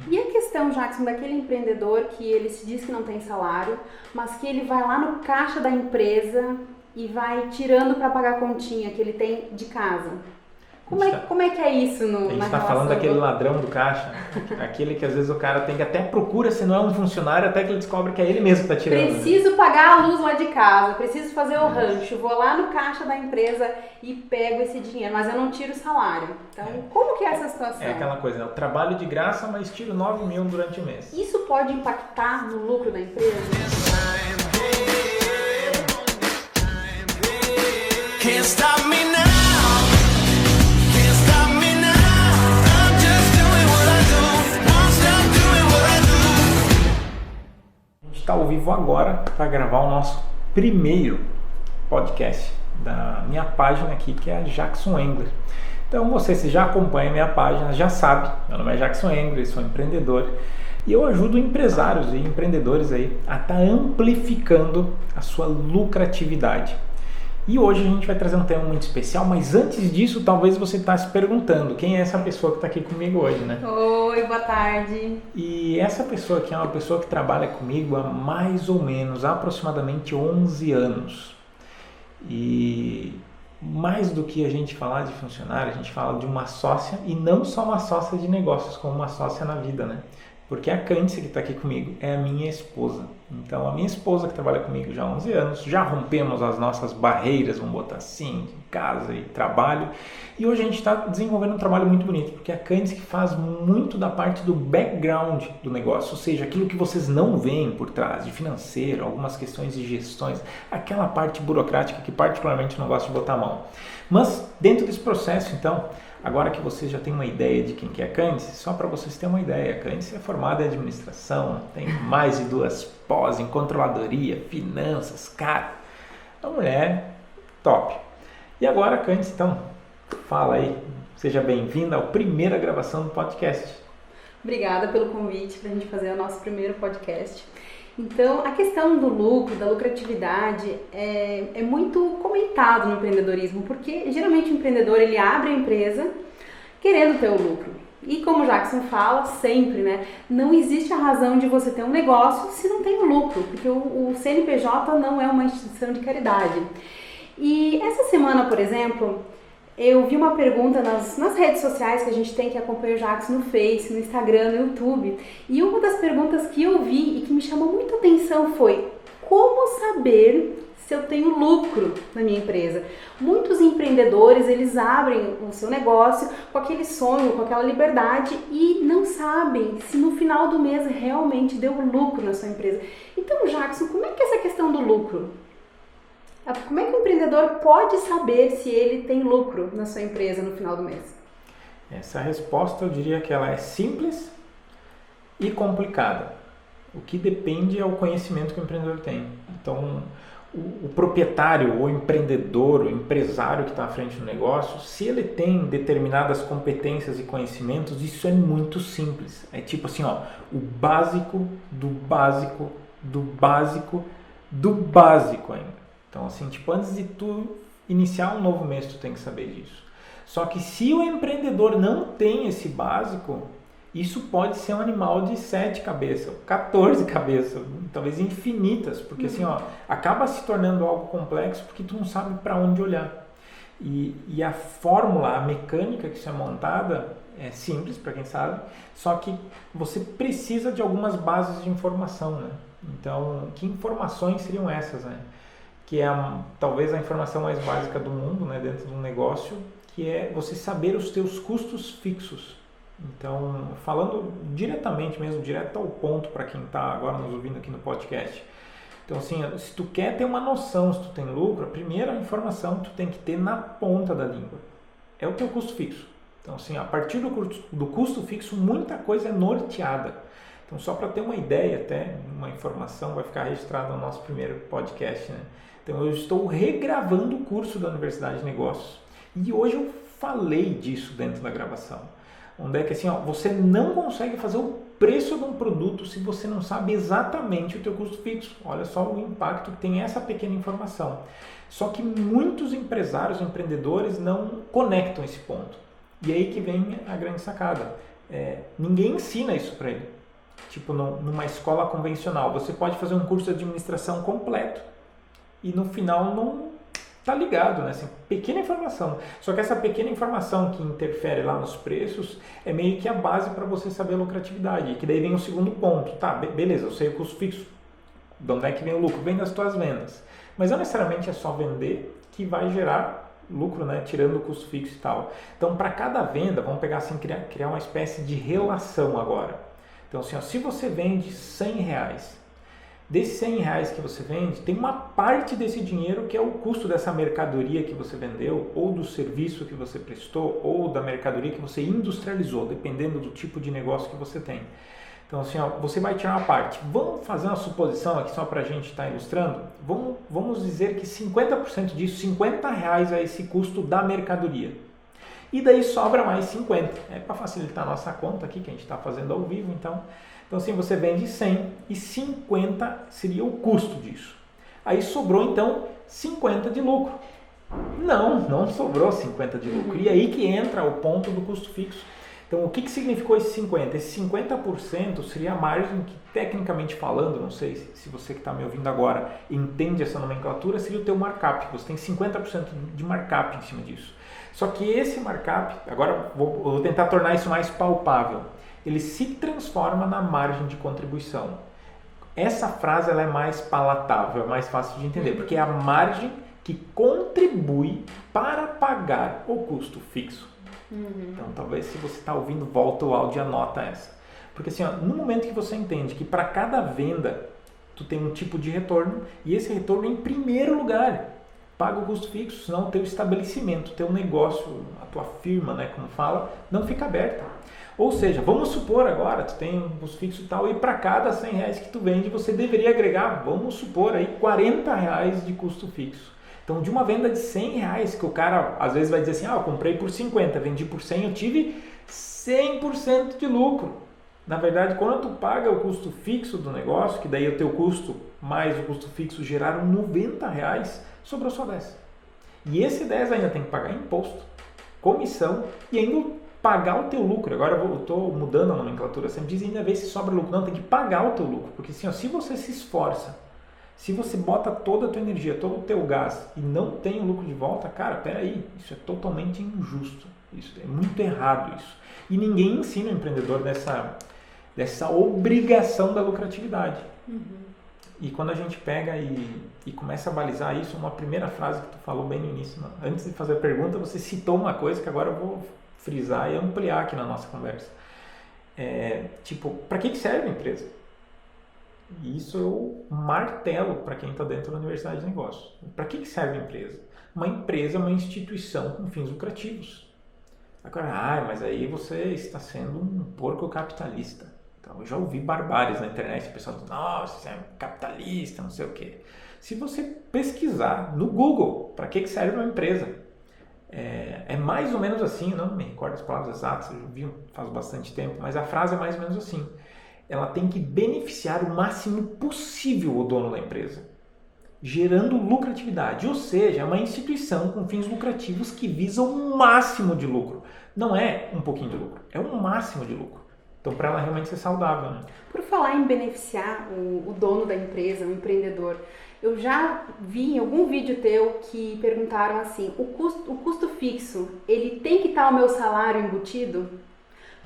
E a questão, Jackson, daquele empreendedor que ele se diz que não tem salário, mas que ele vai lá no caixa da empresa e vai tirando para pagar a continha que ele tem de casa. Como é que é isso na relação? A gente está falando daquele ladrão do caixa, aquele que às vezes o cara tem que até procura se não é um funcionário até que ele descobre que é ele mesmo que está tirando. Preciso pagar a luz lá de casa, preciso fazer o rancho, vou lá no caixa da empresa e pego esse dinheiro, mas eu não tiro o salário. Então, como que é essa situação? É aquela coisa, né? Eu trabalho de graça, mas tiro 9 mil durante o mês. Isso pode impactar no lucro da empresa? Can't stop me now. Está ao vivo agora para gravar o nosso primeiro podcast da minha página aqui, que é a Jackson Engler. Então você, se já acompanha a minha página, já sabe, meu nome é Jackson Engler, sou empreendedor e eu ajudo empresários e empreendedores aí a estar amplificando a sua lucratividade. E hoje a gente vai trazer um tema muito especial, mas antes disso, talvez você está se perguntando quem é essa pessoa que está aqui comigo hoje, né? Oi, boa tarde. E essa pessoa aqui é uma pessoa que trabalha comigo há mais ou menos, aproximadamente 11 anos. E mais do que a gente falar de funcionário, a gente fala de uma sócia, e não só uma sócia de negócios, como uma sócia na vida, né? Porque a Cândice, que está aqui comigo, é a minha esposa. Então, a minha esposa, que trabalha comigo já há 11 anos, já rompemos as nossas barreiras, vamos botar assim, de casa e trabalho. E hoje a gente está desenvolvendo um trabalho muito bonito, porque a Cândice que faz muito da parte do background do negócio, ou seja, aquilo que vocês não veem por trás, de financeiro, algumas questões de gestões, aquela parte burocrática que particularmente não gosto de botar a mão. Mas, dentro desse processo, então, agora que vocês já têm uma ideia de quem que é a Cândice, só para vocês terem uma ideia, a Cândice é formada em administração, tem mais de 2 pós em controladoria, finanças, cara, uma mulher top. E agora, Cândice, então, fala aí, seja bem-vinda à primeira gravação do podcast. Obrigada pelo convite para a gente fazer o nosso primeiro podcast. Então, a questão do lucro, da lucratividade é muito comentado no empreendedorismo, porque geralmente o empreendedor ele abre a empresa querendo ter o lucro. E como o Jackson fala sempre, né, não existe a razão de você ter um negócio se não tem o lucro, porque o CNPJ não é uma instituição de caridade. E essa semana, por exemplo, eu vi uma pergunta nas redes sociais que a gente tem, que acompanha o Jackson no Face, no Instagram, no YouTube. E uma das perguntas que eu vi e que me chamou muita atenção foi: como saber se eu tenho lucro na minha empresa? Muitos empreendedores, eles abrem o seu negócio com aquele sonho, com aquela liberdade e não sabem se no final do mês realmente deu lucro na sua empresa. Então, Jackson, como é que é essa questão do lucro? Como é que o empreendedor pode saber se ele tem lucro na sua empresa no final do mês? Essa resposta eu diria que ela é simples e complicada. O que depende é o conhecimento que o empreendedor tem. Então, o proprietário, o empreendedor, o empresário que está à frente do negócio, se ele tem determinadas competências e conhecimentos, isso é muito simples. É tipo assim, ó, o básico do básico do básico do básico ainda. Então, assim, tipo, antes de tu iniciar um novo mês, tu tem que saber disso. Só que se o empreendedor não tem esse básico, isso pode ser um animal de 7 cabeças, 14 cabeças, talvez infinitas, porque assim, ó, acaba se tornando algo complexo porque tu não sabe para onde olhar. E a fórmula, a mecânica que isso é montada é simples para quem sabe, só que você precisa de algumas bases de informação, né? Então, que informações seriam essas, né? Que é talvez a informação mais básica do mundo, né, dentro de um negócio, que é você saber os teus custos fixos. Então, falando diretamente mesmo, direto ao ponto para quem está agora nos ouvindo aqui no podcast. Então, assim, se tu quer ter uma noção se tu tem lucro, a primeira informação que tu tem que ter na ponta da língua é o teu custo fixo. Então, assim, a partir do custo fixo, muita coisa é norteada. Então, só para ter uma ideia, até uma informação vai ficar registrada no nosso primeiro podcast, né? Então, eu estou regravando o curso da Universidade de Negócios. E hoje eu falei disso dentro da gravação. Onde é que assim, ó, você não consegue fazer o preço de um produto se você não sabe exatamente o teu custo fixo. Olha só o impacto que tem essa pequena informação. Só que muitos empresários, empreendedores não conectam esse ponto. E aí que vem a grande sacada. Ninguém ensina isso para ele. Tipo, numa escola convencional, você pode fazer um curso de administração completo e no final não tá ligado, né? Assim, pequena informação. Só que essa pequena informação que interfere lá nos preços é meio que a base para você saber a lucratividade. E que daí vem o segundo ponto. Tá, beleza, eu sei o custo fixo. De onde é que vem o lucro? Vem das tuas vendas. Mas não necessariamente é só vender que vai gerar lucro, né? Tirando o custo fixo e tal. Então, para cada venda, vamos pegar assim, criar uma espécie de relação agora. Então, assim, ó, se você vende R$100, desses R$100 que você vende, tem uma parte desse dinheiro que é o custo dessa mercadoria que você vendeu, ou do serviço que você prestou, ou da mercadoria que você industrializou, dependendo do tipo de negócio que você tem. Então, assim, ó, você vai tirar uma parte. Vamos fazer uma suposição aqui só para a gente estar ilustrando. Vamos dizer que 50% disso, R$50 é esse custo da mercadoria. E daí sobra mais 50. É para facilitar a nossa conta aqui, que a gente está fazendo ao vivo, então assim, você vende 100 e 50 seria o custo disso. Aí sobrou, então, 50 de lucro. Não sobrou 50 de lucro. E aí que entra o ponto do custo fixo. Então, o que significou esse 50? Esse 50% seria a margem que, tecnicamente falando, não sei se você que está me ouvindo agora entende essa nomenclatura, seria o teu markup. Você tem 50% de markup em cima disso. Só que esse markup, agora vou tentar tornar isso mais palpável, ele se transforma na margem de contribuição. Essa frase ela é mais palatável, é mais fácil de entender, porque é a margem que contribui para pagar o custo fixo. Então, talvez se você está ouvindo, volta o áudio e anota essa. Porque assim, ó, no momento que você entende que para cada venda tu tem um tipo de retorno, e esse retorno em primeiro lugar paga o custo fixo, senão o teu estabelecimento, o teu negócio, a tua firma, né, como fala, não fica aberta. Ou seja, vamos supor agora, tu tem um custo fixo e tal, e para cada R$100 que tu vende, você deveria agregar, vamos supor aí, R$40 de custo fixo. Então, de uma venda de R$100, que o cara às vezes vai dizer assim, eu comprei por 50, vendi por 100, eu tive 100% de lucro. Na verdade, quando tu paga o custo fixo do negócio, que daí o teu custo mais o custo fixo geraram R$90, sobrou só 10. E esse 10 ainda tem que pagar imposto, comissão e ainda pagar o teu lucro. Agora eu estou mudando a nomenclatura, sempre diz ainda ver se sobra lucro. Não, tem que pagar o teu lucro, porque assim, ó, se você se esforça, se você bota toda a tua energia, todo o teu gás e não tem o lucro de volta, cara, peraí, isso é totalmente injusto, isso é muito errado isso. E ninguém ensina o empreendedor dessa obrigação da lucratividade. E quando a gente pega e começa a balizar isso, uma primeira frase que tu falou bem no início, antes de fazer a pergunta, você citou uma coisa que agora eu vou frisar e ampliar aqui na nossa conversa. Tipo, para que serve a empresa? E isso eu martelo para quem está dentro da universidade de negócios. Para que serve a empresa? Uma empresa é uma instituição com fins lucrativos. Agora, mas aí você está sendo um porco capitalista. Então, eu já ouvi barbáries na internet, o pessoal diz, nossa, você é capitalista, não sei o quê. Se você pesquisar no Google, para que serve uma empresa? É mais ou menos assim, não me recordo as palavras exatas, eu vi faz bastante tempo, mas a frase é mais ou menos assim. Ela tem que beneficiar o máximo possível o dono da empresa, gerando lucratividade. Ou seja, é uma instituição com fins lucrativos que visa o máximo de lucro. Não é um pouquinho de lucro, é o máximo de lucro. Então, para ela realmente ser saudável. Né? Por falar em beneficiar o dono da empresa, o empreendedor, eu já vi em algum vídeo teu que perguntaram assim, o custo fixo, ele tem que estar o meu salário embutido?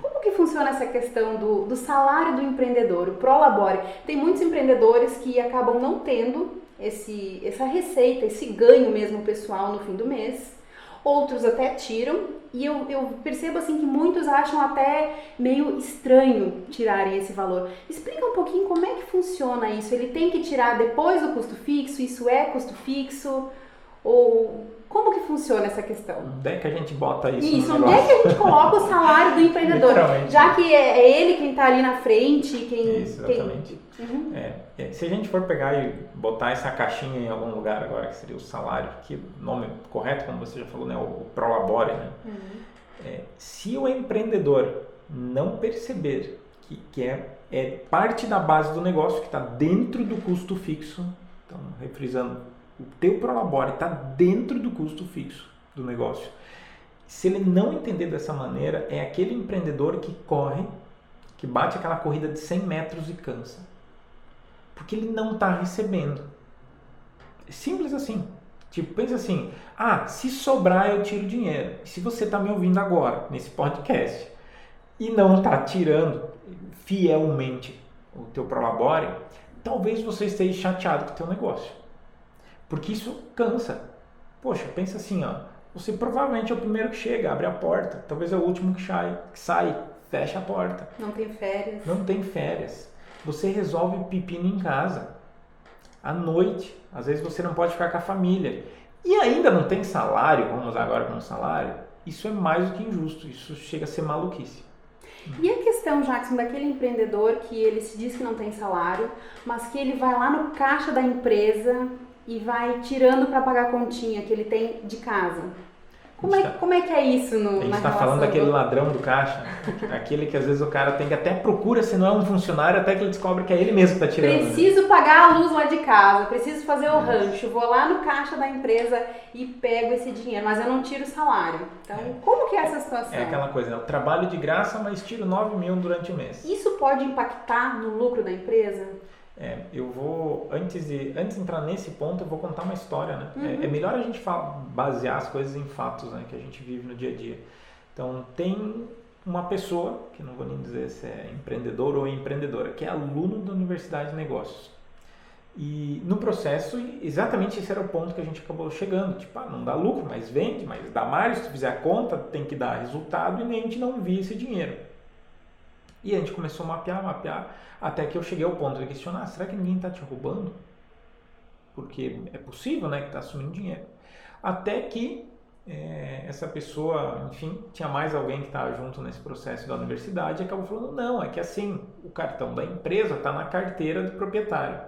Como que funciona essa questão do salário do empreendedor, o Prolabore? Tem muitos empreendedores que acabam não tendo essa receita, esse ganho mesmo pessoal no fim do mês. Outros até tiram e eu percebo assim que muitos acham até meio estranho tirarem esse valor. Explica um pouquinho como é que funciona isso. Ele tem que tirar depois do custo fixo? Isso é custo fixo? Ou como que funciona essa questão? Onde é que a gente bota isso no negócio? Onde é que a gente coloca o salário do empreendedor? Já que é ele quem está ali na frente, Isso, exatamente. Se a gente for pegar e botar essa caixinha em algum lugar agora, que seria o salário, que o nome correto, como você já falou, né, o Prolabore, né? Se o empreendedor não perceber que é parte da base do negócio, que está dentro do custo fixo, então, refrisando, o teu Prolabore está dentro do custo fixo do negócio. Se ele não entender dessa maneira, é aquele empreendedor que corre, que bate aquela corrida de 100 metros e cansa. Porque ele não está recebendo. É simples assim. Tipo, pensa assim, se sobrar eu tiro dinheiro. Se você está me ouvindo agora, nesse podcast, e não está tirando fielmente o teu prolabore, talvez você esteja chateado com o teu negócio. Porque isso cansa. Poxa, pensa assim, você provavelmente é o primeiro que chega, abre a porta. Talvez é o último que sai, fecha a porta. Não tem férias. Não tem férias. Você resolve pepino em casa. À noite. Às vezes você não pode ficar com a família. E ainda não tem salário, vamos usar agora como salário. Isso é mais do que injusto. Isso chega a ser maluquice. E a questão, Jackson, daquele empreendedor que ele se diz que não tem salário, mas que ele vai lá no caixa da empresa e vai tirando para pagar a continha que ele tem de casa. Como é que é isso na relação? A gente está falando daquele ladrão do caixa, aquele que às vezes o cara tem que até procura se não é um funcionário, até que ele descobre que é ele mesmo que está tirando. Preciso pagar a luz lá de casa, preciso fazer o rancho, vou lá no caixa da empresa e pego esse dinheiro, mas eu não tiro o salário. Então, como que é essa situação? É aquela coisa, eu trabalho de graça, mas tiro 9 mil durante o mês. Isso pode impactar no lucro da empresa? Eu vou, antes de entrar nesse ponto, eu vou contar uma história, né? É melhor a gente basear as coisas em fatos, né, que a gente vive no dia a dia. Então, tem uma pessoa, que não vou nem dizer se é empreendedor ou empreendedora, que é aluno da Universidade de Negócios. E no processo, exatamente esse era o ponto que a gente acabou chegando. Tipo, não dá lucro, mas vende, mas dá mais, se tu fizer a conta, tem que dar resultado, e nem a gente não via esse dinheiro. E a gente começou a mapear, até que eu cheguei ao ponto de questionar, será que ninguém está te roubando? Porque é possível, né, que está assumindo dinheiro. Até que essa pessoa, enfim, tinha mais alguém que estava junto nesse processo da universidade e acabou falando, não, é que assim, o cartão da empresa está na carteira do proprietário.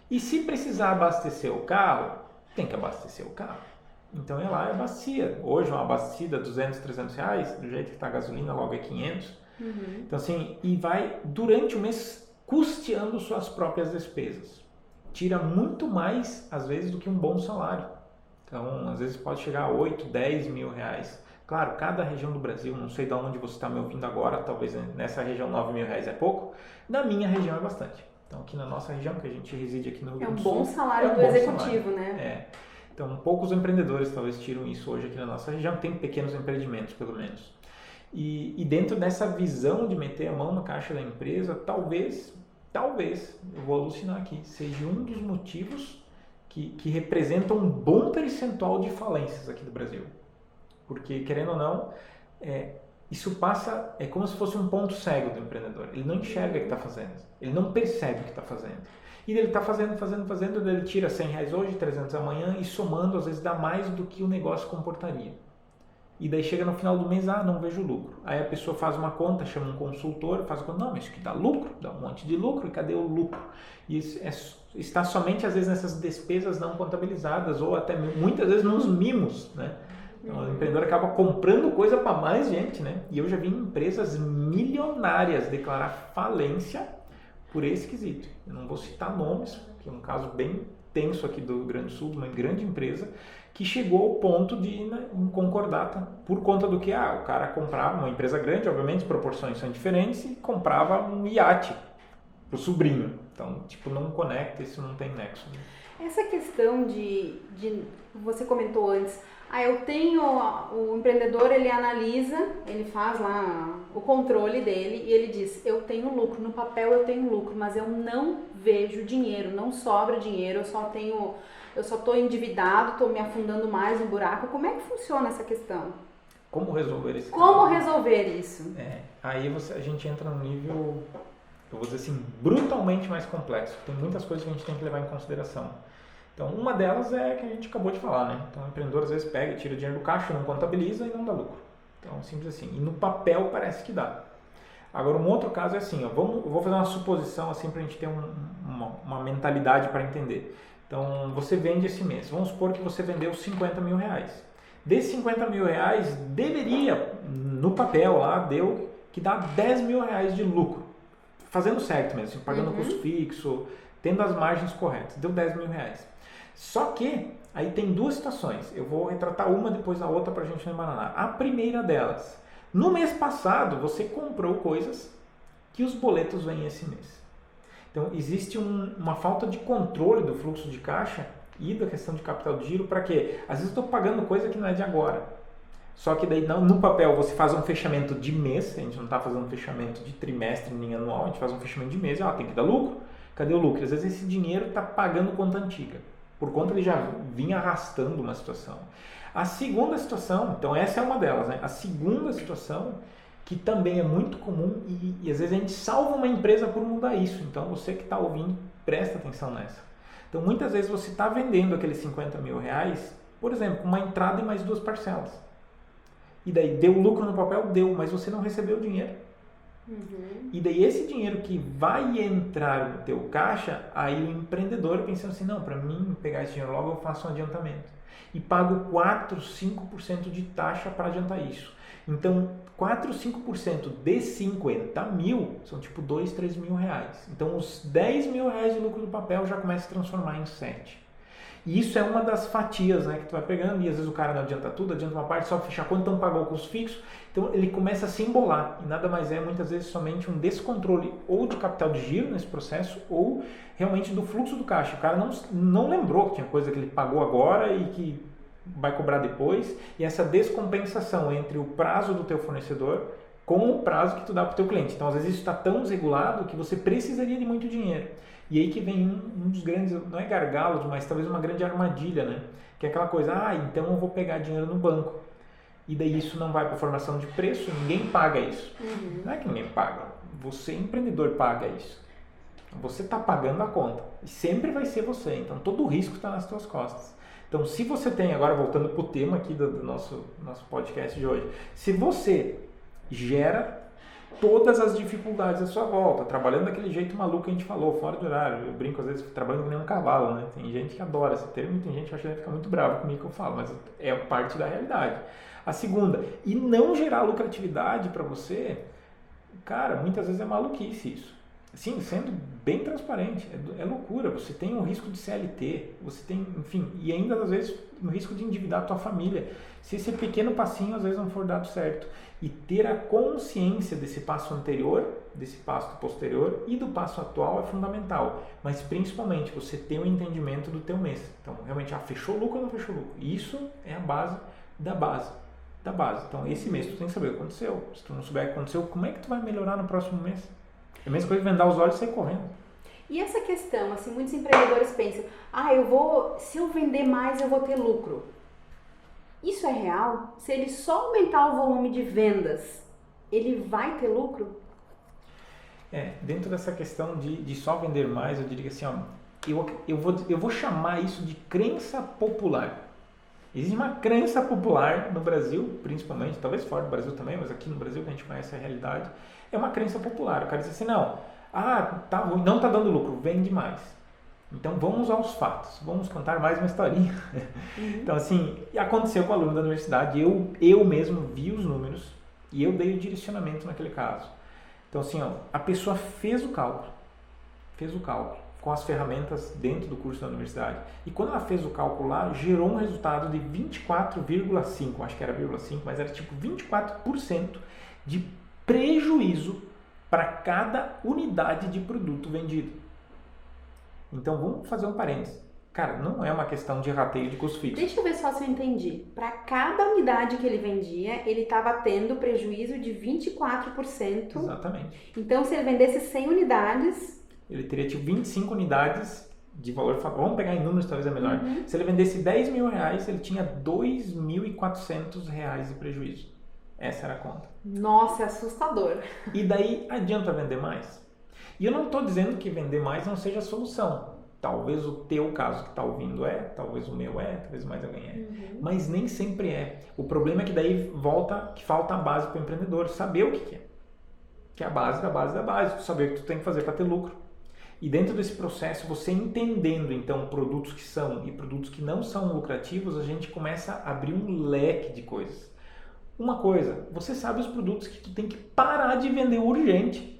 E se precisar abastecer o carro, tem que abastecer o carro. Então é lá e abastecia. Hoje uma abastecida, 200, 300 reais, do jeito que está a gasolina, logo é 500. Então assim, e vai durante o mês custeando suas próprias despesas. Tira muito mais, às vezes, do que um bom salário. Então, às vezes pode chegar a 8, 10 mil reais. Claro, cada região do Brasil, não sei de onde você está me ouvindo agora, talvez nessa região 9 mil reais é pouco, na minha região é bastante. Então aqui na nossa região, que a gente reside aqui no Rio Grande do Sul, é um bom salário do executivo, né? Então poucos empreendedores talvez tiram isso hoje aqui na nossa região, tem pequenos empreendimentos pelo menos. E dentro dessa visão de meter a mão na caixa da empresa, talvez, eu vou alucinar aqui, seja um dos motivos que representa um bom percentual de falências aqui do Brasil. Porque, querendo ou não, isso passa, é como se fosse um ponto cego do empreendedor. Ele não enxerga o que está fazendo, ele não percebe o que está fazendo. E ele está fazendo, ele tira 100 reais hoje, 300 amanhã, e somando, às vezes dá mais do que o negócio comportaria. E daí chega no final do mês, não vejo lucro. Aí a pessoa faz uma conta, chama um consultor, faz a conta, não, mas isso aqui dá lucro, dá um monte de lucro, e cadê o lucro? E isso está somente, às vezes, nessas despesas não contabilizadas, ou até muitas vezes nos mimos, né? Então, o empreendedor acaba comprando coisa para mais gente, né? E eu já vi empresas milionárias declarar falência por esse quesito. Eu não vou citar nomes, que é um caso bem tenso aqui do Rio Grande do Sul, de uma grande empresa, que chegou ao ponto de ir em concordata, por conta do que o cara comprava, uma empresa grande, obviamente, as proporções são diferentes, e comprava um iate pro sobrinho. Então, não conecta, isso não tem nexo. Essa questão de você comentou antes, o empreendedor, ele analisa, ele faz lá o controle dele e ele diz, eu tenho lucro, no papel eu tenho lucro, mas eu não vejo dinheiro, não sobra dinheiro, eu só estou endividado, estou me afundando mais no buraco. Como é que funciona essa questão? Como resolver isso? Como resolver isso? Aí a gente entra num nível, eu vou dizer assim, brutalmente mais complexo. Tem muitas coisas que a gente tem que levar em consideração. Então, uma delas é que a gente acabou de falar, né? Então, o empreendedor às vezes pega, tira dinheiro do caixa, não contabiliza e não dá lucro. Então, simples assim. E no papel parece que dá. Agora, um outro caso é assim, eu vou fazer uma suposição assim para a gente ter uma mentalidade para entender. Então, você vende esse mês. Vamos supor que você vendeu 50 mil reais. Desses 50 mil reais, deveria, no papel lá, deu que dá 10 mil reais de lucro. Fazendo certo mesmo, assim, pagando custo fixo, tendo as margens corretas. Deu 10 mil reais. Só que Aí tem duas situações. Eu vou retratar uma, depois a outra para a gente não embananar. A primeira delas. No mês passado, você comprou coisas que os boletos vêm esse mês. Então, existe uma falta de controle do fluxo de caixa e da questão de capital de giro. Para quê? Às vezes eu estou pagando coisa que não é de agora. Só que daí no papel você faz um fechamento de mês. A gente não está fazendo um fechamento de trimestre nem anual. A gente faz um fechamento de mês e tem que dar lucro. Cadê o lucro? Às vezes esse dinheiro está pagando conta antiga. Por conta ele já vinha arrastando uma situação. A segunda situação, então essa é uma delas, né? A segunda situação, que também é muito comum e às vezes a gente salva uma empresa por mudar isso. Então você que está ouvindo, presta atenção nessa. Então muitas vezes você está vendendo aqueles 50 mil reais, por exemplo, com uma entrada e mais 2 parcelas. E daí deu lucro no papel? Deu, mas você não recebeu o dinheiro. E daí esse dinheiro que vai entrar no teu caixa, aí o empreendedor pensando assim, não, para mim pegar esse dinheiro logo eu faço um adiantamento. E pago 4, 5% de taxa para adiantar isso. Então 4, 5% de 50 mil são tipo 2, 3 mil reais. Então os 10 mil reais de lucro do papel já começa a se transformar em 7. E isso é uma das fatias, né, que tu vai pegando, e às vezes o cara não adianta tudo, adianta uma parte, só fechar quanto não pagou o custo fixo, então ele começa a se embolar, e nada mais é, muitas vezes, somente um descontrole ou de capital de giro nesse processo, ou realmente do fluxo do caixa. O cara não lembrou que tinha coisa que ele pagou agora e que vai cobrar depois, e essa descompensação entre o prazo do teu fornecedor com o prazo que tu dá para o teu cliente. Então, às vezes, isso está tão desregulado que você precisaria de muito dinheiro. E aí que vem um dos grandes, não é gargalos, mas talvez uma grande armadilha, né? Que é aquela coisa, então eu vou pegar dinheiro no banco. E daí isso não vai para formação de preço, ninguém paga isso. Não é que ninguém paga, você, empreendedor, paga isso. Você está pagando a conta. E sempre vai ser você, então todo o risco está nas tuas costas. Então, se você tem, agora voltando para o tema aqui do nosso podcast de hoje, se você gera todas as dificuldades à sua volta, trabalhando daquele jeito maluco que a gente falou, fora do horário, eu brinco às vezes trabalhando que nem um cavalo, né? Tem gente que adora esse termo e tem gente que acha que vai ficar muito bravo comigo que eu falo, mas é parte da realidade. A segunda, e não gerar lucratividade para você, cara, muitas vezes é maluquice isso. Sim, sendo bem transparente, é loucura. Você tem um risco de CLT, você tem, enfim, e ainda às vezes um risco de endividar a tua família. Se esse pequeno passinho às vezes não for dado certo. E ter a consciência desse passo anterior, desse passo posterior e do passo atual é fundamental. Mas principalmente você ter um entendimento do teu mês. Então, realmente, fechou lucro ou não fechou lucro? Isso é a base da base. Da base. Então, esse mês tu tem que saber o que aconteceu. Se tu não souber o que aconteceu, como é que tu vai melhorar no próximo mês? É a mesma coisa que vendar os olhos e sair correndo. E essa questão, assim, muitos empreendedores pensam, se eu vender mais, eu vou ter lucro. Isso é real? Se ele só aumentar o volume de vendas, ele vai ter lucro? Dentro dessa questão de só vender mais, eu diria assim, eu vou chamar isso de crença popular. Existe uma crença popular no Brasil, principalmente, talvez fora do Brasil também, mas aqui no Brasil que a gente conhece a realidade, é uma crença popular. O cara diz assim, tá ruim, não tá dando lucro, vende mais. Então vamos aos fatos, vamos contar mais uma historinha. Então assim, aconteceu com o aluno da universidade, eu mesmo vi os números e eu dei o direcionamento naquele caso. Então assim, a pessoa fez o cálculo com as ferramentas dentro do curso da universidade. E quando ela fez o cálculo lá, gerou um resultado de 24,5%, acho que era 0,5%, mas era tipo 24% de prejuízo para cada unidade de produto vendido. Então vamos fazer um parênteses. Cara, não é uma questão de rateio de custo fixo. Deixa eu ver só se eu entendi. Para cada unidade que ele vendia, ele estava tendo prejuízo de 24%. Exatamente. Então, se ele vendesse 100 unidades... ele teria tipo 25 unidades de valor... Vamos pegar em números, talvez é melhor. Se ele vendesse 10 mil reais, ele tinha 2.400 reais de prejuízo. Essa era a conta. Nossa, é assustador. E daí, adianta vender mais? E eu não estou dizendo que vender mais não seja a solução. Talvez o teu caso que está ouvindo talvez o meu talvez mais alguém mas nem sempre é. O problema é que daí falta a base para o empreendedor, saber o que é. Que é a base da base da base, tu saber o que tu tem que fazer para ter lucro. E dentro desse processo, você entendendo então produtos que são e produtos que não são lucrativos, a gente começa a abrir um leque de coisas. Uma coisa, você sabe os produtos que tu tem que parar de vender urgente.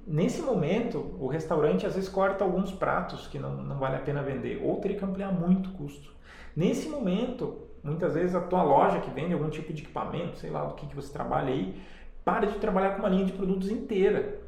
nesse momento, o restaurante às vezes corta alguns pratos que não vale a pena vender, ou teria que ampliar muito o custo. Nesse momento, muitas vezes a tua loja que vende algum tipo de equipamento, sei lá do que você trabalha aí, para de trabalhar com uma linha de produtos inteira.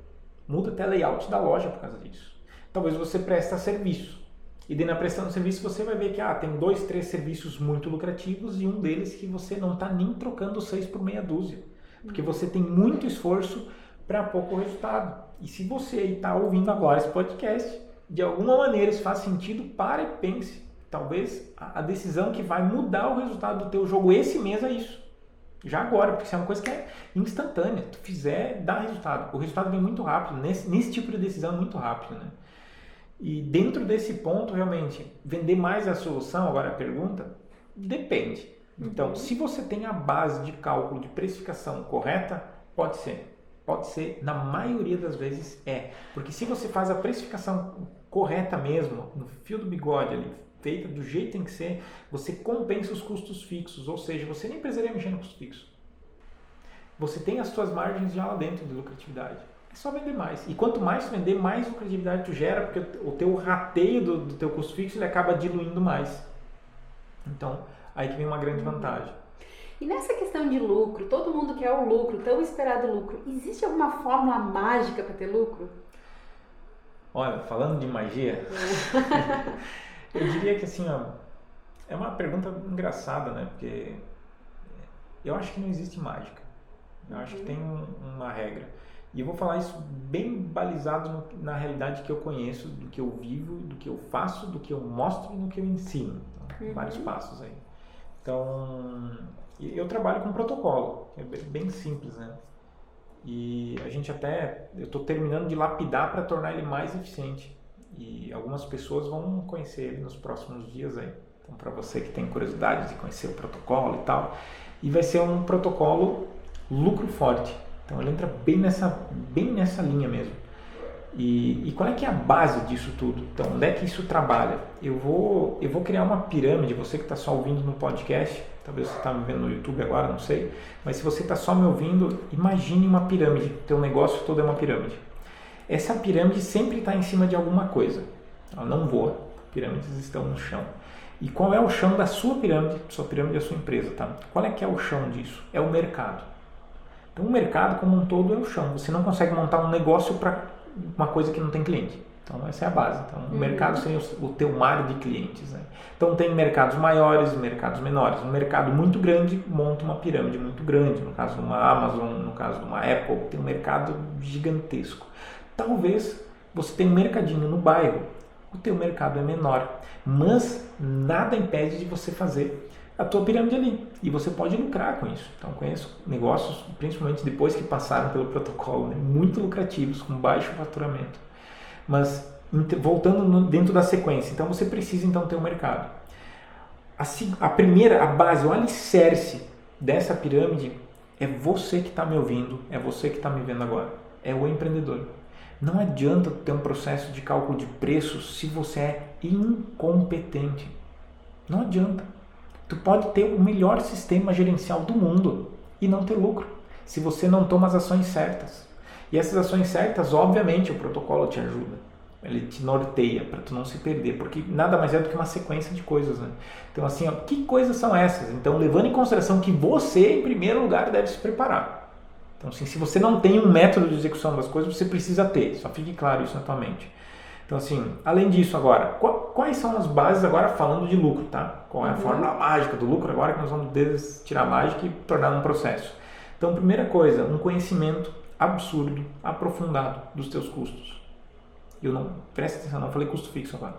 Muda até layout da loja por causa disso. Talvez você preste serviço. E daí na prestação de serviço você vai ver que tem 2, 3 serviços muito lucrativos e um deles que você não está nem trocando 6 por meia dúzia. Porque você tem muito esforço para pouco resultado. E se você está ouvindo agora esse podcast, de alguma maneira isso faz sentido, para e pense. Talvez a decisão que vai mudar o resultado do teu jogo esse mês é isso. Já agora, porque isso é uma coisa que é instantânea. Tu fizer, dá resultado. O resultado vem muito rápido. Nesse tipo de decisão é muito rápido, né? E dentro desse ponto, realmente, vender mais é a solução? Agora a pergunta, depende. Então, se você tem a base de cálculo de precificação correta, pode ser. Pode ser, na maioria das vezes é. Porque se você faz a precificação correta mesmo, no fio do bigode ali, feita do jeito que tem que ser, você compensa os custos fixos, ou seja, você nem precisaria mexer no custo fixo. Você tem as suas margens já lá dentro de lucratividade. É só vender mais. E quanto mais tu vender, mais lucratividade tu gera, porque o teu rateio do teu custo fixo ele acaba diluindo mais. Então, aí que vem uma grande vantagem. E nessa questão de lucro, todo mundo quer o lucro, tão esperado lucro. Existe alguma fórmula mágica para ter lucro? Olha, falando de magia, eu diria que assim, é uma pergunta engraçada, né? Porque eu acho que não existe mágica. Eu acho que tem uma regra. E eu vou falar isso bem balizado na realidade que eu conheço, do que eu vivo, do que eu faço, do que eu mostro e do que eu ensino. Então, vários passos aí. Então, eu trabalho com protocolo, que é bem simples, né? E a gente eu estou terminando de lapidar para tornar ele mais eficiente. E algumas pessoas vão conhecer ele nos próximos dias aí. Então, para você que tem curiosidade de conhecer o protocolo e tal, e vai ser um protocolo lucro forte. Então, ele entra bem nessa linha mesmo. E qual é que é a base disso tudo? Então, onde é que isso trabalha? Eu vou criar uma pirâmide. Você que está só ouvindo no podcast, talvez você está me vendo no YouTube agora, não sei. Mas se você está só me ouvindo, imagine uma pirâmide. Teu negócio todo é uma pirâmide. Essa pirâmide sempre está em cima de alguma coisa. Ela não voa. Pirâmides estão no chão. E qual é o chão da sua pirâmide? Sua pirâmide é a sua empresa, tá? Qual é que é o chão disso? É o mercado. Então, o mercado como um todo é o chão. Você não consegue montar um negócio para uma coisa que não tem cliente. Então, essa é a base. Então, o mercado seria o teu mar de clientes, né? Então, tem mercados maiores e mercados menores. Um mercado muito grande monta uma pirâmide muito grande. No caso de uma Amazon, no caso de uma Apple, tem um mercado gigantesco. Talvez você tenha um mercadinho no bairro. O teu mercado é menor. Mas nada impede de você fazer a tua pirâmide ali. E você pode lucrar com isso. Então, conheço negócios, principalmente depois que passaram pelo protocolo, né, muito lucrativos, com baixo faturamento. Mas, voltando dentro da sequência, então você precisa então ter um mercado. A primeira, a base, o alicerce dessa pirâmide é você que está me ouvindo, é você que está me vendo agora. É o empreendedor. Não adianta ter um processo de cálculo de preços se você é incompetente. Não adianta. Tu pode ter o melhor sistema gerencial do mundo e não ter lucro, se você não toma as ações certas. E essas ações certas, obviamente, o protocolo te ajuda. Ele te norteia para tu não se perder, porque nada mais é do que uma sequência de coisas, né? Então, assim, que coisas são essas? Então, levando em consideração que você, em primeiro lugar, deve se preparar. Então, assim, se você não tem um método de execução das coisas, você precisa ter. Só fique claro isso na tua mente. Então, assim, além disso agora, quais são as bases agora falando de lucro, tá? Qual é a fórmula mágica do lucro agora que nós vamos tirar a mágica e tornar um processo? Então, primeira coisa, um conhecimento absurdo, aprofundado dos teus custos. Presta atenção, não falei custo fixo agora.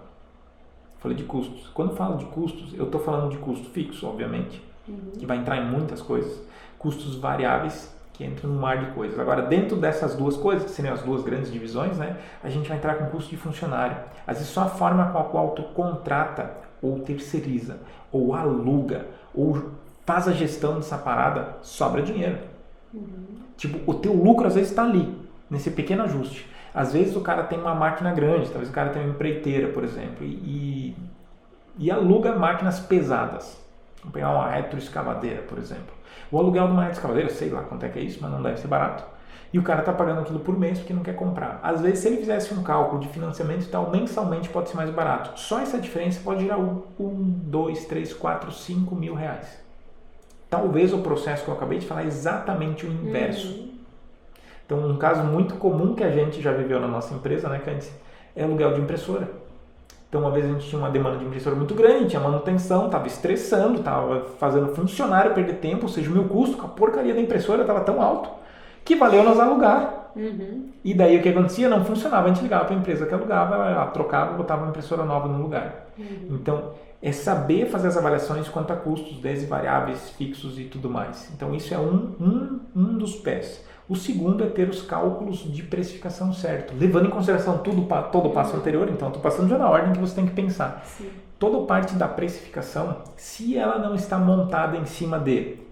Falei de custos. Quando eu falo de custos, eu estou falando de custo fixo, obviamente, que vai entrar em muitas coisas. Custos variáveis, que entra no mar de coisas. Agora, dentro dessas duas coisas, que seriam as duas grandes divisões, né, a gente vai entrar com custo de funcionário. Às vezes só a forma com a qual tu contrata, ou terceiriza, ou aluga, ou faz a gestão dessa parada, sobra dinheiro. Tipo, o teu lucro às vezes está ali, nesse pequeno ajuste. Às vezes o cara tem uma máquina grande, talvez o cara tenha uma empreiteira, por exemplo, e aluga máquinas pesadas. Vamos pegar uma retroescavadeira, por exemplo. O aluguel de uma retroescavadeira, sei lá quanto é que é isso, mas não deve ser barato. E o cara está pagando aquilo por mês porque não quer comprar. Às vezes, se ele fizesse um cálculo de financiamento e tal, mensalmente pode ser mais barato. Só essa diferença pode gerar 1, 2, 3, 4, 5 mil reais. Talvez o processo que eu acabei de falar é exatamente o inverso. Então, um caso muito comum que a gente já viveu na nossa empresa, né, Candice, é aluguel de impressora. Então, uma vez a gente tinha uma demanda de impressora muito grande, tinha manutenção, estava estressando, estava fazendo funcionário perder tempo, ou seja, o meu custo com a porcaria da impressora estava tão alto que valeu nós alugar. E daí o que acontecia? Não funcionava, a gente ligava para a empresa que alugava, ela trocava e botava uma impressora nova no lugar. Então, é saber fazer as avaliações quanto a custos, desde variáveis, fixos e tudo mais. Então, isso é um dos pés. O segundo é ter os cálculos de precificação certo, levando em consideração todo o passo anterior. Então, estou passando já na ordem que você tem que pensar. Sim. Toda parte da precificação, se ela não está montada em cima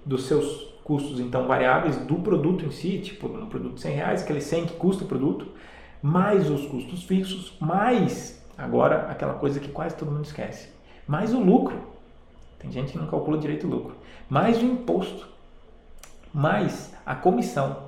dos seus custos, então, variáveis do produto em si, tipo, no produto de R$100, aquele 100 que custa o produto, mais os custos fixos, mais, agora, aquela coisa que quase todo mundo esquece, mais o lucro. Tem gente que não calcula direito o lucro. Mais o imposto, mais a comissão,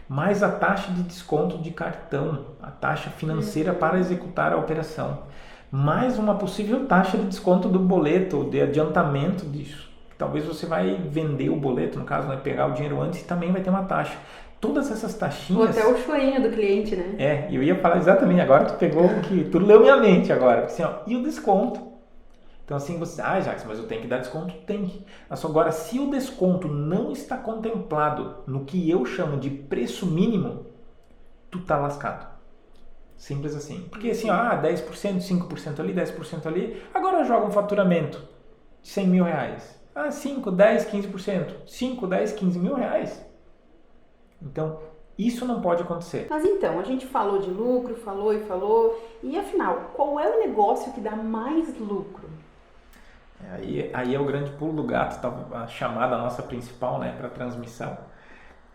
mais a taxa de desconto de cartão, a taxa financeira para executar a operação, mais uma possível taxa de desconto do boleto, de adiantamento disso. Talvez você vai vender o boleto, no caso, vai pegar o dinheiro antes e também vai ter uma taxa. Todas essas taxinhas... Ou até o chorinho do cliente, né? Eu ia falar exatamente, agora tu pegou que tu leu minha mente agora. Assim, ó, e o desconto? Então assim, você... Jacques, mas eu tenho que dar desconto? Tem que. Agora, se o desconto não está contemplado no que eu chamo de preço mínimo, tu tá lascado. Simples assim. Porque assim, 10%, 5% ali, 10% ali, agora joga um faturamento de R$100 mil. 5, 10, 15%. 5, 10, 15 mil reais. Então, isso não pode acontecer. Mas então, a gente falou de lucro, falou, e afinal, qual é o negócio que dá mais lucro? Aí é o grande pulo do gato, tá? A chamada nossa principal, né, para transmissão.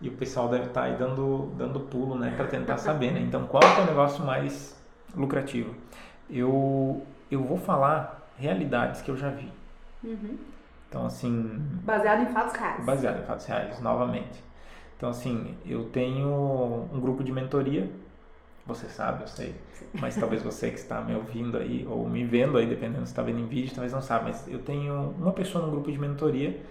E o pessoal deve estar aí dando pulo, né, para tentar saber, né? Então, qual é o negócio mais lucrativo? Eu vou falar realidades que eu já vi. Então, assim... Baseado em fatos reais. Baseado em fatos reais, novamente. Então, assim, eu tenho um grupo de mentoria. Você sabe, eu sei. Mas talvez você que está me ouvindo aí, ou me vendo aí, dependendo se está vendo em vídeo, talvez não saiba. Mas eu tenho uma pessoa no grupo de mentoria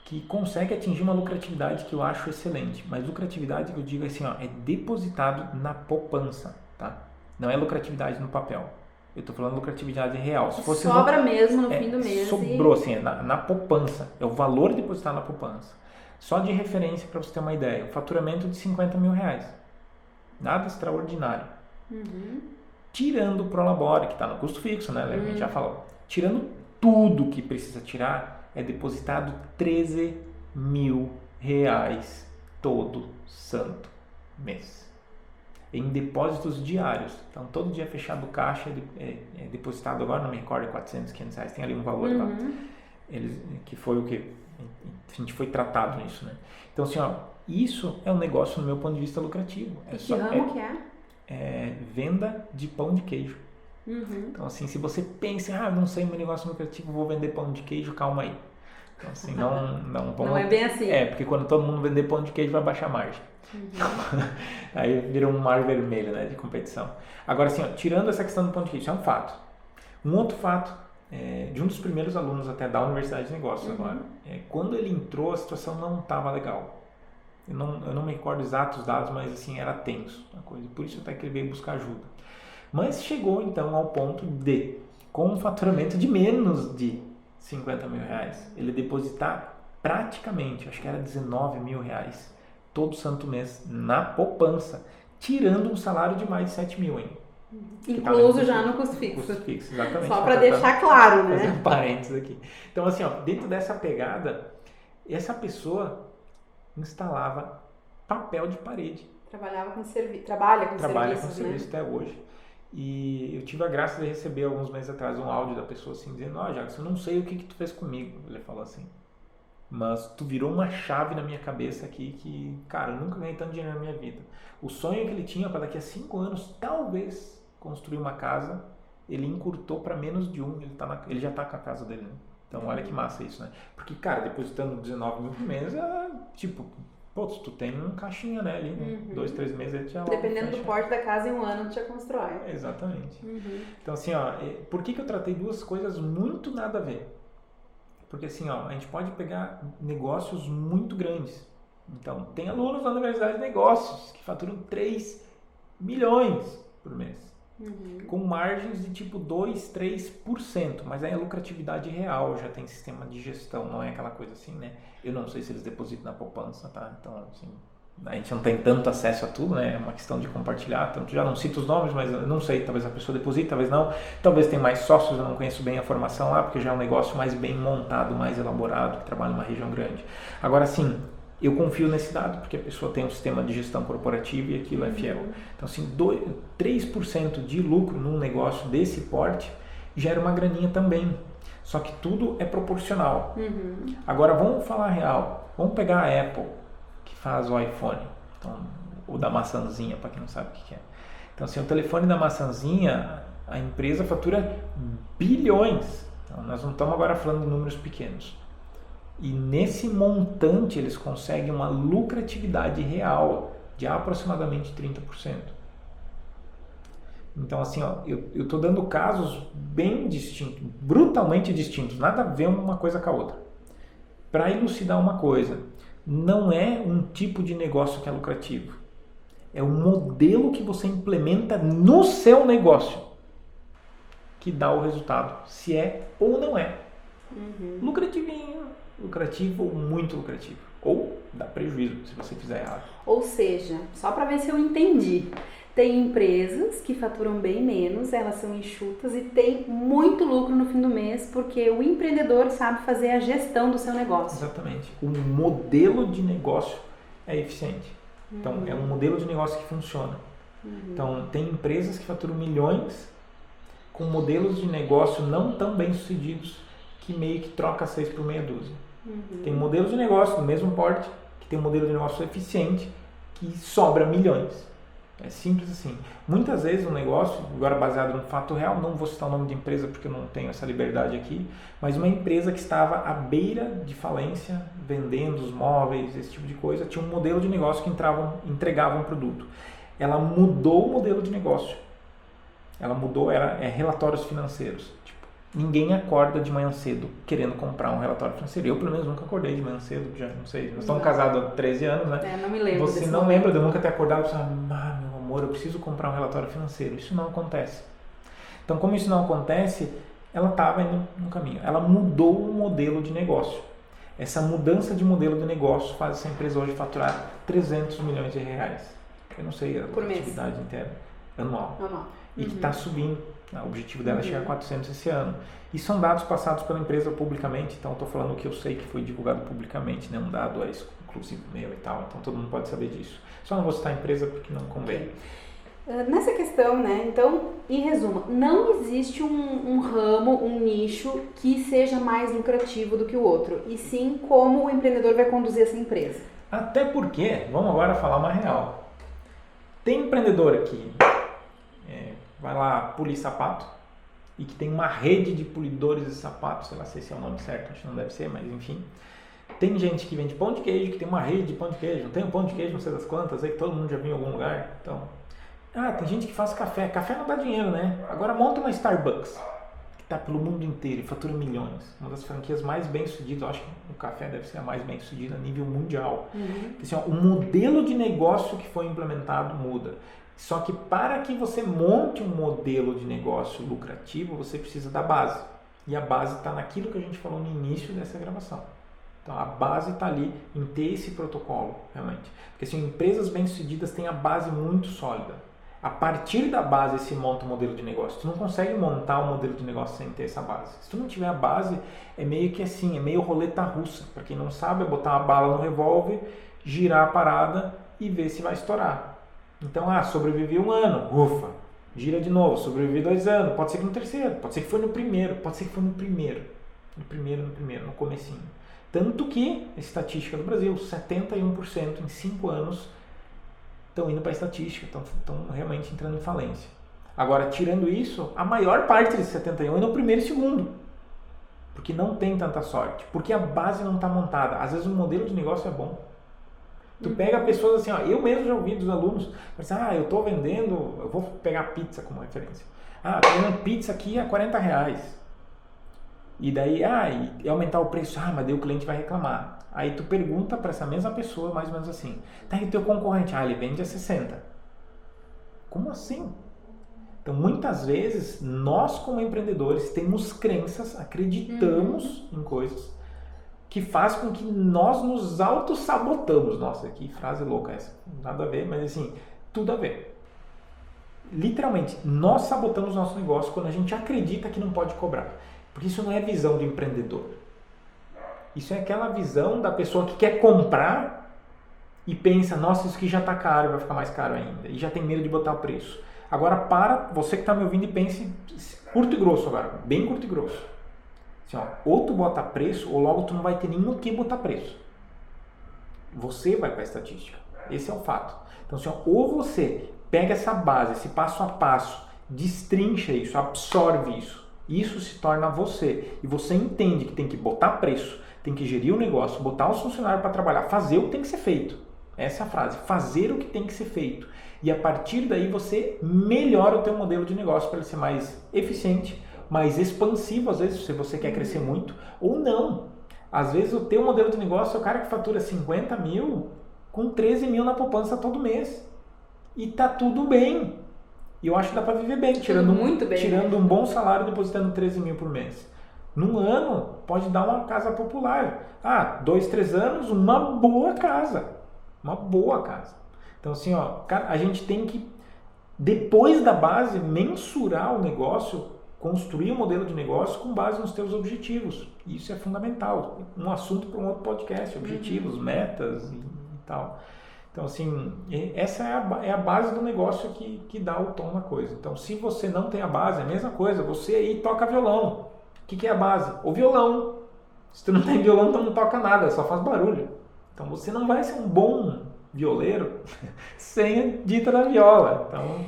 que consegue atingir uma lucratividade que eu acho excelente. Mas lucratividade que eu digo assim, ó, é depositado na poupança, tá? Não é lucratividade no papel. Eu estou falando lucratividade real. Se fosse sobra mesmo no fim do mês. Sobrou, assim, na poupança. É o valor depositado na poupança. Só de referência para você ter uma ideia. O faturamento de R$50 mil. Nada extraordinário. Tirando o Prolabore, que está no custo fixo, né? A gente já falou. Tirando tudo que precisa tirar, é depositado R$13 mil todo santo mês. Em depósitos diários. Então, todo dia fechado o caixa é depositado, agora não me recordo, R$400, R$500, tem ali um valor lá. Que foi o que a gente foi tratado nisso, né? Então, assim, ó, isso é um negócio, no meu ponto de vista, lucrativo. Que ramo que é? É venda de pão de queijo. Então, assim, se você pensa, não sei, meu negócio lucrativo, vou vender pão de queijo, calma aí. Então, assim, não é bem assim. Porque quando todo mundo vender pão de queijo, vai baixar a margem. Aí vira um mar vermelho, né, de competição. Agora, assim, ó, tirando essa questão do pão de queijo, isso é um fato. Um outro fato, de um dos primeiros alunos até da Universidade de Negócios agora, quando ele entrou, a situação não estava legal. Eu não me recordo exatos dados, mas assim, era tenso a coisa. Por isso até que ele veio buscar ajuda. Mas chegou então ao ponto de, com um faturamento de menos de R$50 mil, ele depositar praticamente, acho que era R$19 mil todo santo mês na poupança, tirando um salário de mais de R$7 mil ainda. Incluso já no custo fixo. Custo fixo, exatamente. Só para deixar claro, né? Fazer um parênteses aqui. Então, assim, ó, dentro dessa pegada, essa pessoa instalava papel de parede. Trabalha com serviço até hoje. E eu tive a graça de receber alguns meses atrás um áudio da pessoa assim, dizendo, Jacques, eu não sei o que tu fez comigo. Ele falou assim, mas tu virou uma chave na minha cabeça aqui que, cara, eu nunca ganhei tanto dinheiro na minha vida. O sonho que ele tinha para daqui a 5 anos, talvez, construir uma casa, ele encurtou para menos de um, ele já tá com a casa dele, né? Então olha que massa isso, né? Porque, cara, depositando 19 mil por mês, tipo, Pô, tu tem um caixinha, né, ali, né? 2, 3 meses ele já Dependendo do porte da casa, em um ano tu já constrói. Exatamente. Então, assim, ó, por que eu tratei duas coisas muito nada a ver? Porque, assim, ó, a gente pode pegar negócios muito grandes. Então, tem alunos na Universidade de Negócios que faturam 3 milhões por mês. Com margens de tipo 2, 3%, mas aí a lucratividade real já tem sistema de gestão, não é aquela coisa assim, né? Eu não sei se eles depositam na poupança, tá? Então, assim, a gente não tem tanto acesso a tudo, né? É uma questão de compartilhar, tanto já não cito os nomes, mas eu não sei, talvez a pessoa deposite, talvez não. Talvez tenha mais sócios, eu não conheço bem a formação lá, porque já é um negócio mais bem montado, mais elaborado, que trabalha em uma região grande. Agora, sim, eu confio nesse dado, porque a pessoa tem um sistema de gestão corporativa e aquilo é fiel. Então, assim, 3% de lucro num negócio desse porte gera uma graninha também. Só que tudo é proporcional. Agora, vamos falar real. Vamos pegar a Apple, que faz o iPhone. Então, o da maçãzinha, para quem não sabe o que é. Então, assim, o telefone da maçãzinha, a empresa fatura bilhões. Então, nós não estamos agora falando de números pequenos. E nesse montante eles conseguem uma lucratividade real de aproximadamente 30%. Então, assim, ó, eu estou dando casos bem distintos, brutalmente distintos, nada a ver uma coisa com a outra. Para elucidar uma coisa, não é um tipo de negócio que é lucrativo. É o modelo que você implementa no seu negócio que dá o resultado, se é ou não é. Lucrativo ou muito lucrativo. Ou dá prejuízo se você fizer errado. Ou seja, só para ver se eu entendi, tem empresas que faturam bem menos, elas são enxutas e tem muito lucro no fim do mês porque o empreendedor sabe fazer a gestão do seu negócio. Exatamente. O modelo de negócio é eficiente. Então, é um modelo de negócio que funciona. Então, tem empresas que faturam milhões com modelos de negócio não tão bem sucedidos que meio que troca 6 por meia dúzia. Tem modelos de negócio do mesmo porte que tem um modelo de negócio eficiente que sobra milhões. É simples assim. Muitas vezes um negócio, agora baseado no fato real, não vou citar o nome de empresa porque eu não tenho essa liberdade aqui, mas uma empresa que estava à beira de falência, vendendo os móveis, esse tipo de coisa, tinha um modelo de negócio que entregava um produto. Ela mudou o modelo de negócio. Ela mudou, relatórios financeiros. Ninguém acorda de manhã cedo querendo comprar um relatório financeiro. Eu, pelo menos, nunca acordei de manhã cedo, já não sei. Nós estamos casados há 13 anos, né? Não me lembro. Você não lembra de eu nunca ter acordado e pensar, meu amor, eu preciso comprar um relatório financeiro. Isso não acontece. Então, como isso não acontece, ela estava indo no caminho. Ela mudou o modelo de negócio. Essa mudança de modelo de negócio faz essa empresa hoje faturar 300 milhões de reais. Eu não sei a atividade inteira. Anual. E que está subindo. O objetivo dela é chegar a 400 esse ano. E são dados passados pela empresa publicamente, então estou falando o que eu sei que foi divulgado publicamente, né? Um dado é exclusivo meu e tal, então todo mundo pode saber disso. Só não vou citar a empresa porque não convém. Nessa questão, né? Então, em resumo, não existe um ramo, um nicho que seja mais lucrativo do que o outro, e sim como o empreendedor vai conduzir essa empresa. Até porque, vamos agora falar uma real. Tem empreendedor aqui, vai lá polir sapato e que tem uma rede de polidores de sapatos, sei lá se esse é o nome certo, acho que não deve ser, mas enfim. Tem gente que vende pão de queijo, que tem uma rede de pão de queijo, tem um pão de queijo, não sei das quantas, aí que todo mundo já viu em algum lugar. Então, tem gente que faz café, café não dá dinheiro, né? Agora monta uma Starbucks, que está pelo mundo inteiro e fatura milhões, uma das franquias mais bem sucedidas, eu acho que o café deve ser a mais bem sucedida a nível mundial. Assim, o modelo de negócio que foi implementado muda. Só que para que você monte um modelo de negócio lucrativo, você precisa da base. E a base está naquilo que a gente falou no início dessa gravação. Então a base está ali em ter esse protocolo, realmente. Porque assim, empresas bem-sucedidas têm a base muito sólida. A partir da base se monta o modelo de negócio. Tu não consegue montar um modelo de negócio sem ter essa base. Se tu não tiver a base, é meio que assim, é meio roleta russa. Para quem não sabe, é botar uma bala no revólver, girar a parada e ver se vai estourar. Então, sobrevivi 1 ano, ufa, gira de novo, sobrevivi 2 anos, pode ser que no terceiro, pode ser que foi no primeiro, pode ser que foi no primeiro, no comecinho. Tanto que, a estatística do Brasil, 71% em 5 anos estão indo para a estatística, estão realmente entrando em falência. Agora, tirando isso, a maior parte desses 71 é no primeiro e segundo, porque não tem tanta sorte, porque a base não está montada. Às vezes o modelo de negócio é bom, Tu pega pessoas assim, ó, eu mesmo já ouvi dos alunos, mas, eu tô vendendo, eu vou pegar pizza como referência. Tô vendendo pizza aqui a R$40. E daí, e aumentar o preço, mas daí o cliente vai reclamar. Aí tu pergunta para essa mesma pessoa, mais ou menos assim, tá, e o teu concorrente? Ele vende a 60. Como assim? Então, muitas vezes, nós como empreendedores temos crenças, acreditamos em coisas que faz com que nós nos auto-sabotamos. Nossa, que frase louca essa. Nada a ver, mas assim, tudo a ver. Literalmente, nós sabotamos nosso negócio quando a gente acredita que não pode cobrar. Porque isso não é visão do empreendedor. Isso é aquela visão da pessoa que quer comprar e pensa, nossa, isso aqui já está caro, vai ficar mais caro ainda. E já tem medo de botar o preço. Agora, você que está me ouvindo e pense curto e grosso agora, bem curto e grosso. Assim, ou tu bota preço, ou logo tu não vai ter nem no que botar preço. Você vai para a estatística. Esse é o fato. Então, assim, ou você pega essa base, esse passo a passo, destrincha isso, absorve isso. Isso se torna você. E você entende que tem que botar preço, tem que gerir o negócio, botar os funcionários para trabalhar, fazer o que tem que ser feito. Essa é a frase. Fazer o que tem que ser feito. E a partir daí você melhora o teu modelo de negócio para ele ser mais eficiente, mais expansivo, às vezes, se você quer crescer muito, ou não. Às vezes o teu modelo de negócio é o cara que fatura 50 mil com 13 mil na poupança todo mês. E tá tudo bem. E eu acho que dá para viver bem, tirando um bom salário e depositando 13 mil por mês. Num ano, pode dar uma casa popular. 2, 3 anos, uma boa casa. Uma boa casa. Então assim, a gente tem que, depois da base, mensurar o negócio, construir um modelo de negócio com base nos teus objetivos. Isso é fundamental. Um assunto para um outro podcast, objetivos, metas e tal. Então, assim, essa é a base do negócio que dá o tom na coisa. Então, se você não tem a base, é a mesma coisa. Você aí toca violão. O que é a base? O violão. Se tu não tem violão, tu não toca nada, só faz barulho. Então, você não vai ser um bom violeiro sem a dita da viola. Então...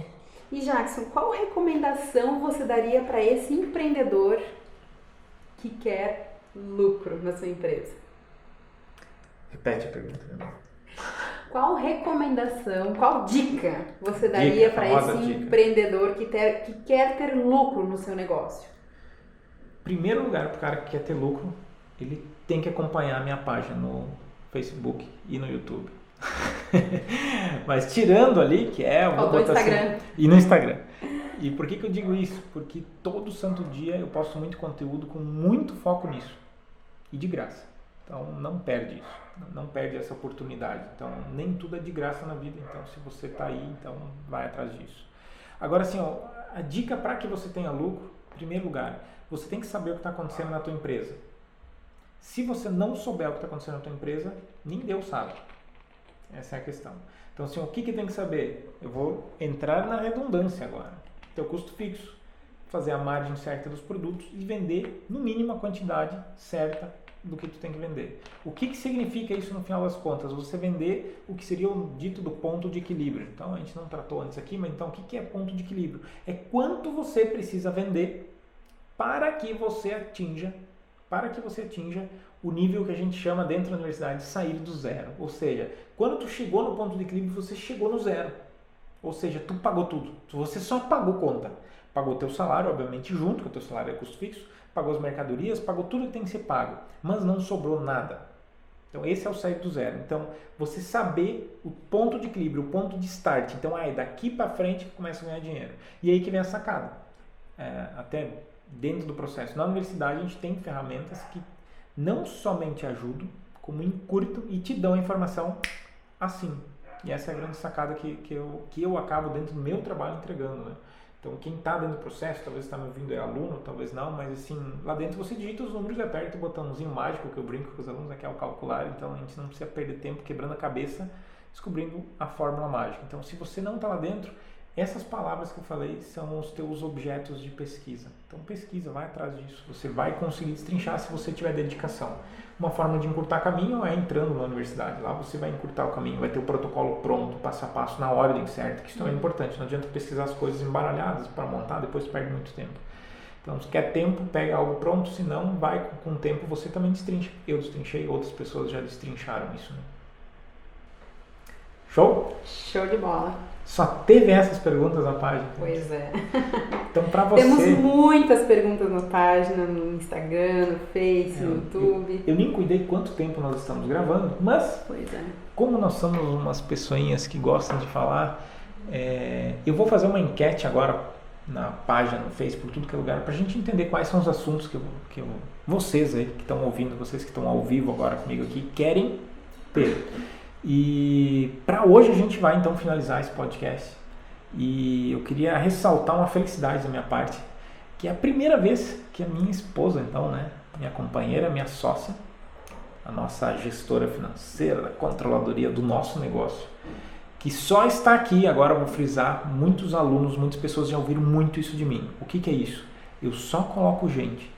E Jackson, qual recomendação você daria para esse empreendedor que quer lucro na sua empresa? Repete a pergunta. Qual recomendação, qual dica você daria para esse empreendedor que quer ter lucro no seu negócio? Primeiro lugar, para o cara que quer ter lucro, ele tem que acompanhar a minha página no Facebook e no YouTube. Mas tirando ali, que é uma botação, Instagram. E no Instagram. E por que eu digo isso? Porque todo santo dia eu posto muito conteúdo com muito foco nisso. E de graça. Então não perde isso. Não perde essa oportunidade. Então nem tudo é de graça na vida. Então se você está aí, então vai atrás disso. Agora assim, a dica para que você tenha lucro, em primeiro lugar, você tem que saber o que está acontecendo na tua empresa. Se você não souber o que está acontecendo na tua empresa, nem Deus sabe. Essa é a questão. Então, assim, o que tem que saber? Eu vou entrar na redundância agora. Teu custo fixo, fazer a margem certa dos produtos e vender, no mínimo, a quantidade certa do que tu tem que vender. O que significa isso no final das contas? Você vender o que seria o dito do ponto de equilíbrio. Então, a gente não tratou antes aqui, mas então o que é ponto de equilíbrio? É quanto você precisa vender para que você atinja o nível que a gente chama dentro da universidade de sair do zero. Ou seja, quando tu chegou no ponto de equilíbrio, você chegou no zero. Ou seja, tu pagou tudo. Você só pagou conta. Pagou teu salário, obviamente, junto, porque o teu salário é custo fixo, pagou as mercadorias, pagou tudo que tem que ser pago, mas não sobrou nada. Então, esse é o sair do zero. Então, você saber o ponto de equilíbrio, o ponto de start. Então, daqui para frente começa a ganhar dinheiro. E aí que vem a sacada. Até dentro do processo. Na universidade, a gente tem ferramentas que não somente ajudam, como encurtam e te dão a informação assim. E essa é a grande sacada que eu acabo dentro do meu trabalho entregando, né? Então, quem está dentro do processo, talvez está me ouvindo é aluno, talvez não, mas assim, lá dentro você digita os números e aperta o botãozinho mágico que eu brinco com os alunos, que é o calcular. Então, a gente não precisa perder tempo quebrando a cabeça, descobrindo a fórmula mágica. Então, se você não está lá dentro, essas palavras que eu falei são os teus objetos de pesquisa. Então pesquisa, vai atrás disso. Você vai conseguir destrinchar se você tiver dedicação. Uma forma de encurtar caminho é entrando na universidade. Lá você vai encurtar o caminho, vai ter o protocolo pronto, passo a passo, na ordem certa, que isso também é importante. Não adianta pesquisar as coisas embaralhadas para montar, depois perde muito tempo. Então se quer tempo, pega algo pronto, se não, vai com o tempo você também destrincha. Eu destrinchei, outras pessoas já destrincharam isso, né? Show? Show de bola. Só teve essas perguntas na página. Pois é. Então, para você... Temos muitas perguntas na página, no Instagram, no Face, no YouTube. Eu nem cuidei quanto tempo nós estamos gravando, mas Pois é. como nós somos umas pessoinhas que gostam de falar, eu vou fazer uma enquete agora na página, no Facebook, tudo que é lugar, para a gente entender quais são os assuntos que vocês aí que estão ouvindo, vocês que estão ao vivo agora comigo aqui, querem ter. E para hoje a gente vai então finalizar esse podcast. E eu queria ressaltar uma felicidade da minha parte, que é a primeira vez que a minha esposa, então, né, minha companheira, minha sócia, a nossa gestora financeira, da controladoria do nosso negócio, que só está aqui, agora eu vou frisar, muitos alunos, muitas pessoas já ouviram muito isso de mim. O que é isso? Eu só coloco gente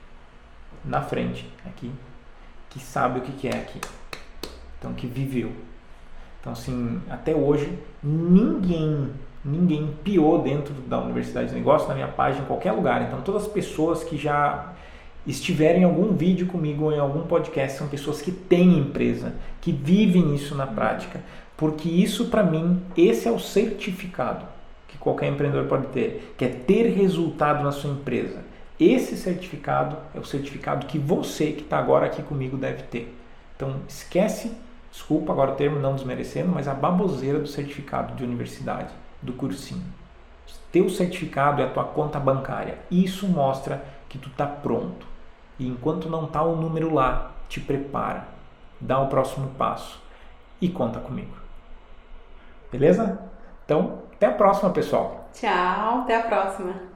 na frente, aqui, que sabe o que é aqui. Então, que viveu. Então, assim, até hoje, ninguém piou dentro da Universidade de Negócios, na minha página, em qualquer lugar. Então, todas as pessoas que já estiverem em algum vídeo comigo ou em algum podcast são pessoas que têm empresa, que vivem isso na prática. Porque isso, para mim, esse é o certificado que qualquer empreendedor pode ter, que é ter resultado na sua empresa. Esse certificado é o certificado que você que está agora aqui comigo deve ter. Então, esquece, desculpa agora o termo, não desmerecendo, mas a baboseira do certificado de universidade, do cursinho. Teu certificado é a tua conta bancária. Isso mostra que tu está pronto. E enquanto não está o número lá, te prepara, dá o próximo passo e conta comigo. Beleza? Então, até a próxima, pessoal. Tchau, até a próxima.